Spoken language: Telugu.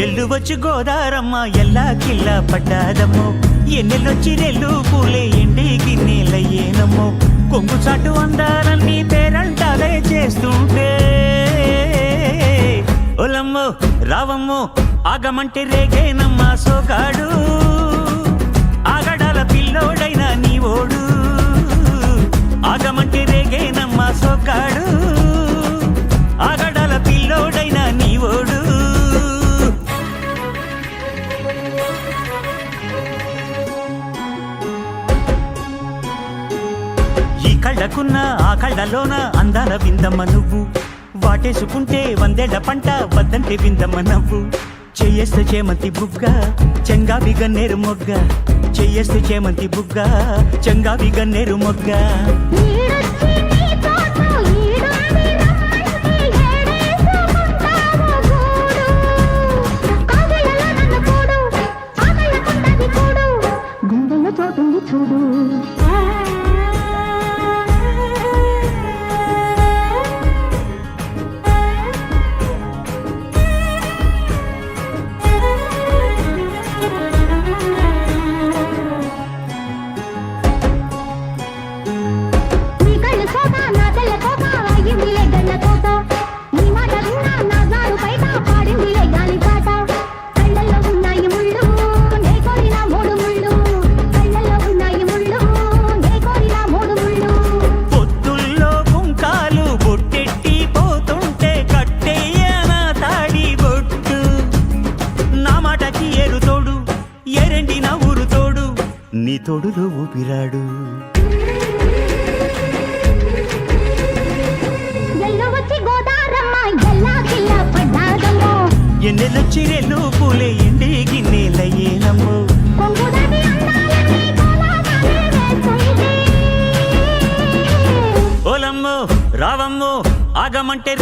ఎల్లు వచ్చి గోదారమ్మ ఎల్లా కిల్లా పడ్డాదమ్మో ఎన్నెల్లొచ్చి రెల్లు పూలే ఎండి గిన్నెలయ్యేనమ్మో కొంగు చాటు అందాలన్నీ పేరంటాలే చేస్తుంటే ఒలమ్మో రావమ్మో ఆగమంటే రేగేనమ్మ సోగాడు ఆగడాల పిల్లోడైనా నీ ఓడు ఆగమంటే రేగేనమ్మ సోగాడు ఆగడాల పిల్లోడైనా నీ ఓడు ఈ కళ్ళకున్న ఆ కళ్ళలోన అందాల విందమ్మ నువ్వు వాటేసుకుంటే వందేళ్ల పంట వద్దంటే విందమ్మ నవ్వు చెయ్యేస్తే చేమంతి బుగ్గ చెంగావి గన్నేరు మొగ్గ చెయ్యేస్తే చేమంతి బుగ్గ చెంగావి గన్నేరు మొగ్గ చూడు నీ తోడులో ఊపిరాడు ఎన్నెలొచ్చి రెల్లు పూలే ఎండి గిన్నెలయ్యేనమ్మో ఓలమ్మో రావమ్మో ఆగమంటే